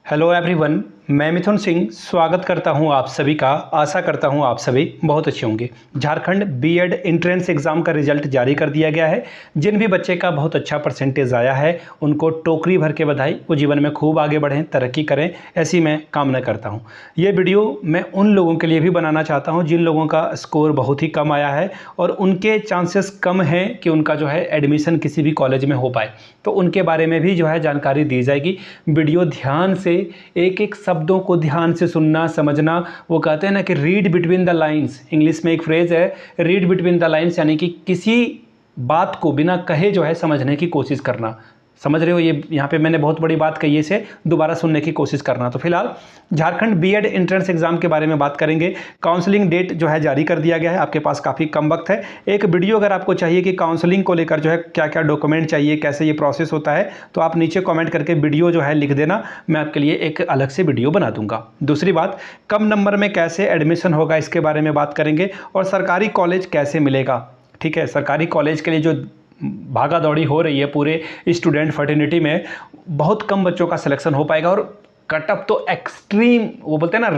Hello everyone, मैं मिथुन सिंह स्वागत करता हूं आप सभी का। आशा करता हूं आप सभी बहुत अच्छे होंगे। झारखंड बीएड एंट्रेंस एग्ज़ाम का रिजल्ट जारी कर दिया गया है। जिन भी बच्चे का बहुत अच्छा परसेंटेज आया है उनको टोकरी भर के बधाई। वो जीवन में खूब आगे बढ़ें, तरक्की करें, ऐसी मैं कामना करता हूं। ये वीडियो मैं उन लोगों के लिए भी बनाना चाहता हूँ जिन लोगों का स्कोर बहुत ही कम आया है और उनके चांसेस कम हैं कि उनका जो है एडमिशन किसी भी कॉलेज में हो पाए, तो उनके बारे में भी जो है जानकारी दी जाएगी। वीडियो ध्यान से एक एक शब्दों को ध्यान से सुनना, समझना। वो कहते हैं ना कि read between the lines, English में एक फ्रेज है रीड बिटवीन द लाइंस, यानी कि किसी बात को बिना कहे जो है समझने की कोशिश करना। समझ रहे हो, ये यहाँ पे मैंने बहुत बड़ी बात कही है, इसे दोबारा सुनने की कोशिश करना। तो फिलहाल झारखंड बीएड एंट्रेंस एग्जाम के बारे में बात करेंगे। काउंसलिंग डेट जो है जारी कर दिया गया है, आपके पास काफ़ी कम वक्त है। एक वीडियो अगर आपको चाहिए कि काउंसलिंग को लेकर जो है क्या क्या डॉक्यूमेंट चाहिए, कैसे ये प्रोसेस होता है, तो आप नीचे कमेंट करके वीडियो जो है लिख देना, मैं आपके लिए एक अलग से वीडियो बना दूंगा। दूसरी बात, कम नंबर में कैसे एडमिशन होगा इसके बारे में बात करेंगे, और सरकारी कॉलेज कैसे मिलेगा। ठीक है, सरकारी कॉलेज के लिए जो भागा दौड़ी हो रही है पूरे स्टूडेंट फर्टिनिटी में, बहुत कम बच्चों का सिलेक्शन हो पाएगा। और कटअप तो एक्सट्रीम, वो बोलते हैं ना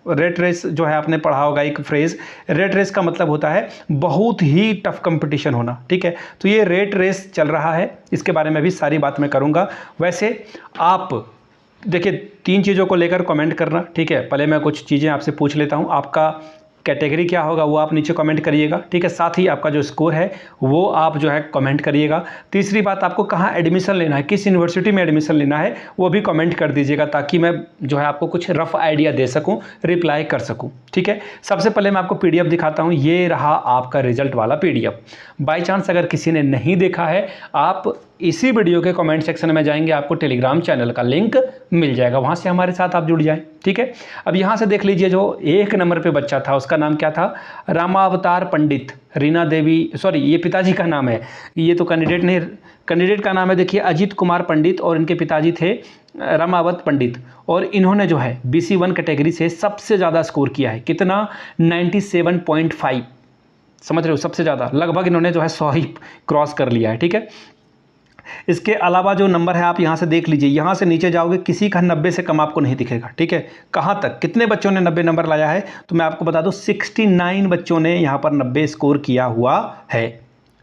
रेट रेस जो है, आपने पढ़ा होगा एक फ्रेज, रेट रेस का मतलब होता है बहुत ही टफ कंपटीशन होना। ठीक है, तो ये रेट रेस चल रहा है, इसके बारे में भी सारी बात मैं करूंगा। वैसे आप देखिए, 3 चीज़ों को लेकर कमेंट करना। ठीक है, पहले मैं कुछ चीज़ें आपसे पूछ लेता हूँ। आपका कैटेगरी क्या होगा वो आप नीचे कमेंट करिएगा। ठीक है, साथ ही आपका जो स्कोर है वो आप जो है कमेंट करिएगा। तीसरी बात, आपको कहाँ एडमिशन लेना है, किस यूनिवर्सिटी में एडमिशन लेना है, वो भी कमेंट कर दीजिएगा, ताकि मैं जो है आपको कुछ रफ आइडिया दे सकूं, रिप्लाई कर सकूं। ठीक है, सबसे पहले मैं आपको पीडीएफ दिखाता हूं। ये रहा आपका रिजल्ट वाला पीडीएफ। बाय चांस अगर किसी ने नहीं देखा है, आप इसी वीडियो के कमेंट सेक्शन में जाएंगे, आपको टेलीग्राम चैनल का लिंक मिल जाएगा, वहाँ से हमारे साथ आप जुड़ जाएं। ठीक है, अब यहाँ से देख लीजिए, जो 1 नंबर पे बच्चा था उसका नाम क्या था, रामावतार पंडित। रीना देवी, सॉरी ये पिताजी का नाम है, ये तो कैंडिडेट नहीं, कैंडिडेट का नाम है देखिए अजीत कुमार पंडित, और इनके पिताजी थे रामावत पंडित। और इन्होंने जो है BC1 कैटेगरी से सबसे ज़्यादा स्कोर किया है। कितना? 97.5। समझ रहे हो, सबसे ज़्यादा, लगभग इन्होंने जो है 100 ही क्रॉस कर लिया है। ठीक है, इसके अलावा जो नंबर है आप यहाँ से देख लीजिए, यहाँ से नीचे जाओगे, किसी का 90 से कम आपको नहीं दिखेगा। ठीक है, कहाँ तक, कितने बच्चों ने 90 नंबर लाया है, तो मैं आपको बता दूँ 69 बच्चों ने यहाँ पर 90 स्कोर किया हुआ है।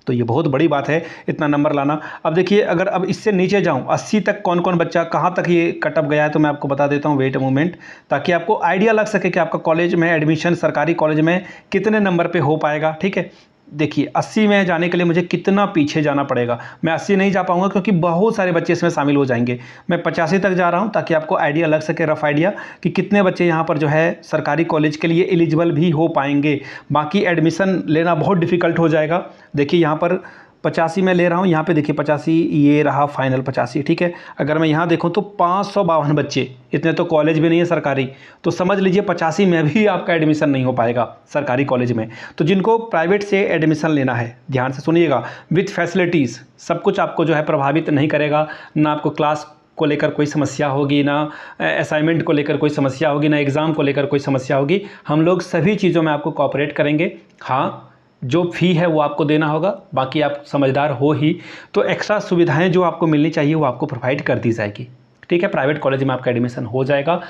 तो ये बहुत बड़ी बात है, इतना नंबर लाना। अब देखिए, अगर अब इससे नीचे जाऊँ 80 तक कौन कौन बच्चा कहाँ तक ये कटअप गया है, तो मैं आपको बता देता हूँ, वेट अ मोमेंट, ताकि आपको आइडिया लग सके कि आपका कॉलेज में एडमिशन सरकारी कॉलेज में कितने नंबर पे हो पाएगा। ठीक है, देखिए 80 में जाने के लिए मुझे कितना पीछे जाना पड़ेगा। मैं 80 नहीं जा पाऊंगा क्योंकि बहुत सारे बच्चे इसमें शामिल हो जाएंगे। मैं 85 तक जा रहा हूं, ताकि आपको आइडिया लग सके, रफ आइडिया, कि कितने बच्चे यहां पर जो है सरकारी कॉलेज के लिए एलिजिबल भी हो पाएंगे। बाकी एडमिशन लेना बहुत डिफिकल्ट हो जाएगा। देखिए यहाँ पर 85 में ले रहा हूँ, यहाँ पे देखिए 85, ये रहा फाइनल 85। ठीक है, अगर मैं यहाँ देखूँ तो 552 बच्चे, इतने तो कॉलेज भी नहीं है सरकारी, तो समझ लीजिए 85 में भी आपका एडमिशन नहीं हो पाएगा सरकारी कॉलेज में। तो जिनको प्राइवेट से एडमिशन लेना है, ध्यान से सुनिएगा, विथ फैसिलिटीज़, सब कुछ आपको जो है प्रभावित नहीं करेगा। ना आपको क्लास को लेकर कोई समस्या होगी, ना असाइनमेंट को लेकर कोई समस्या होगी, ना एग्ज़ाम को लेकर कोई समस्या होगी। हम लोग सभी चीज़ों में आपको कोऑपरेट करेंगे। हाँ, जो फ़ी है वो आपको देना होगा, बाकी आप समझदार हो ही, तो एक्स्ट्रा सुविधाएं जो आपको मिलनी चाहिए वो आपको प्रोवाइड कर दी जाएगी। ठीक है, प्राइवेट कॉलेज में आपका एडमिशन हो जाएगा।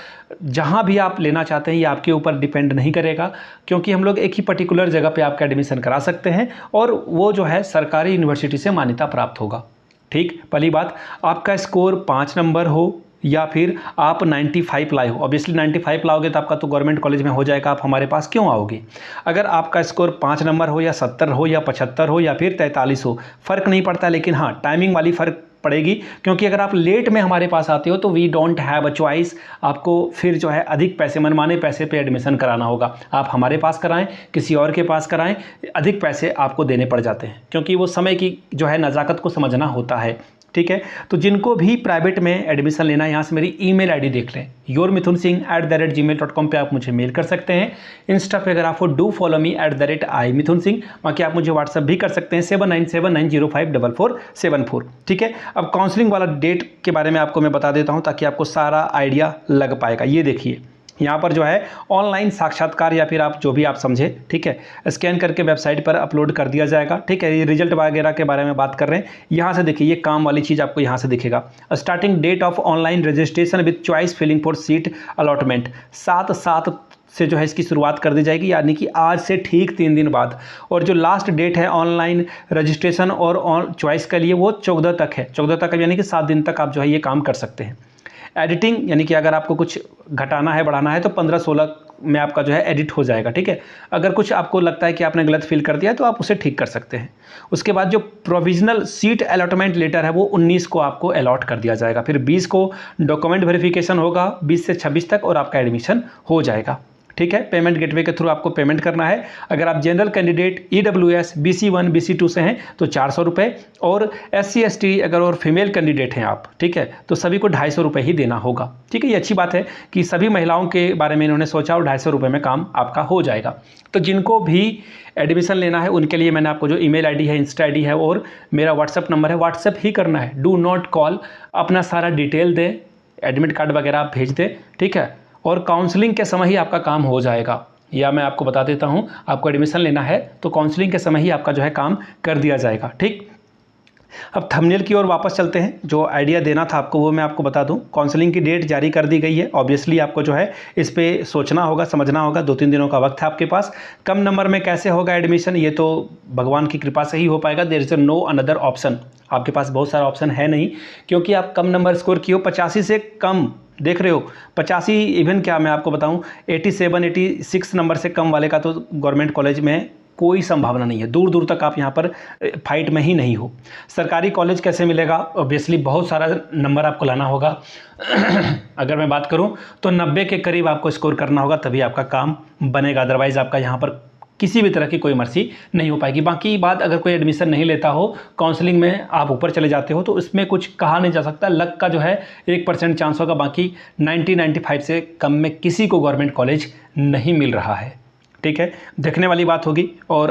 जहां भी आप लेना चाहते हैं ये आपके ऊपर डिपेंड नहीं करेगा, क्योंकि हम लोग एक ही पर्टिकुलर जगह पे आपका एडमिशन करा सकते हैं, और वो जो है सरकारी यूनिवर्सिटी से मान्यता प्राप्त होगा। ठीक, पहली बात, आपका स्कोर 5 नंबर हो या फिर आप 95 लाए हो। ऑब्वियसली 95 लाओगे तो आपका तो गवर्नमेंट कॉलेज में हो जाएगा, आप हमारे पास क्यों आओगे। अगर आपका स्कोर 5 नंबर हो या 70 हो या 75 हो या फिर 43 हो, फ़र्क नहीं पड़ता, लेकिन हाँ टाइमिंग वाली फ़र्क पड़ेगी, क्योंकि अगर आप लेट में हमारे पास आते हो तो we don't have a choice, आपको फिर जो है अधिक पैसे, मनमाने पैसे पे एडमिशन कराना होगा। आप हमारे पास कराएं, किसी और के पास कराएं, अधिक पैसे आपको देने पड़ जाते हैं, क्योंकि वो समय की जो है नज़ाकत को समझना होता है। ठीक है, तो जिनको भी प्राइवेट में एडमिशन लेना है, यहाँ से मेरी ईमेल आईडी देख लें, yourmithunsingh@gmail.com पे आप मुझे मेल कर सकते हैं। इंस्टा पे अगर आपको डू फॉलो मी @imithunsingh, बाकी आप मुझे व्हाट्सअप भी कर सकते हैं 7979054474। ठीक है, अब काउंसलिंग वाला डेट के बारे में आपको मैं बता देता हूँ, ताकि आपको सारा आइडिया लग पाएगा। ये देखिए, यहाँ पर जो है ऑनलाइन साक्षात्कार या फिर आप जो भी आप समझे, ठीक है, स्कैन करके वेबसाइट पर अपलोड कर दिया जाएगा। ठीक है, ये रिजल्ट वगैरह के बारे में बात कर रहे हैं। यहाँ से देखिए, ये काम वाली चीज़ आपको यहाँ से दिखेगा। Starting date of online registration with choice filling for seat allotment, 7/7 से जो है इसकी शुरुआत कर दी जाएगी, यानी कि आज से ठीक 3 दिन बाद। और जो लास्ट डेट है ऑनलाइन रजिस्ट्रेशन और चॉइस के लिए, वो 14 तक है। 14 तक यानी कि 7 दिन तक आप जो है ये काम कर सकते हैं। एडिटिंग, यानी कि अगर आपको कुछ घटाना है बढ़ाना है तो 15-16 में आपका जो है एडिट हो जाएगा। ठीक है, अगर कुछ आपको लगता है कि आपने गलत फिल कर दिया तो आप उसे ठीक कर सकते हैं। उसके बाद जो प्रोविजनल सीट अलॉटमेंट लेटर है वो 19 को आपको अलॉट कर दिया जाएगा। फिर 20 को डॉक्यूमेंट वेरिफिकेशन होगा, 20 से 26 तक, और आपका एडमिशन हो जाएगा। ठीक है, पेमेंट गेटवे के थ्रू आपको पेमेंट करना है। अगर आप general candidate EWS BC1 BC2 से हैं तो 400 रुपये, और SC ST अगर और फीमेल कैंडिडेट हैं आप, ठीक है, तो सभी को 250 रुपये ही देना होगा। ठीक है, ये अच्छी बात है कि सभी महिलाओं के बारे में इन्होंने सोचा और 250 रुपये में काम आपका हो जाएगा। तो जिनको भी एडमिशन लेना है उनके लिए मैंने आपको जो ईमेल ID है, इंस्टा ID है और मेरा व्हाट्सअप नंबर है, व्हाट्सअप ही करना है। डू नॉट कॉल, अपना सारा डिटेल दें, एडमिट कार्ड वगैरह आप भेज दें। ठीक है, और काउंसलिंग के समय ही आपका काम हो जाएगा। या मैं आपको बता देता हूं, आपको एडमिशन लेना है तो काउंसलिंग के समय ही आपका जो है काम कर दिया जाएगा। ठीक, अब थंबनेल की ओर वापस चलते हैं। जो आइडिया देना था आपको वो मैं आपको बता दूं। काउंसलिंग की डेट जारी कर दी गई है। ऑब्वियसली आपको जो है इस पे सोचना होगा, समझना होगा। 2-3 दिनों का वक्त है आपके पास। कम नंबर में कैसे होगा एडमिशन, ये तो भगवान की कृपा से ही हो पाएगा। There is no another option. आपके पास बहुत सारा ऑप्शन है नहीं, क्योंकि आप कम नंबर स्कोर किए हो। 85 से कम देख रहे हो, 85 इवन क्या मैं आपको बताऊं, 87 86 नंबर से कम वाले का तो गवर्नमेंट कॉलेज में कोई संभावना नहीं है। दूर दूर तक आप यहाँ पर फाइट में ही नहीं हो। सरकारी कॉलेज कैसे मिलेगा, ऑब्वियसली बहुत सारा नंबर आपको लाना होगा। अगर मैं बात करूँ तो 90 के करीब आपको स्कोर करना होगा, तभी आपका काम बनेगा। अदरवाइज़ आपका यहाँ पर किसी भी तरह की कोई मर्जी नहीं हो पाएगी। बाकी बात, अगर कोई एडमिशन नहीं लेता हो, काउंसलिंग में आप ऊपर चले जाते हो, तो इसमें कुछ कहा नहीं जा सकता। लक का जो है 1% चांस होगा, बाकी 90-95 से कम में किसी को गवर्नमेंट कॉलेज नहीं मिल रहा है। ठीक है, देखने वाली बात होगी। और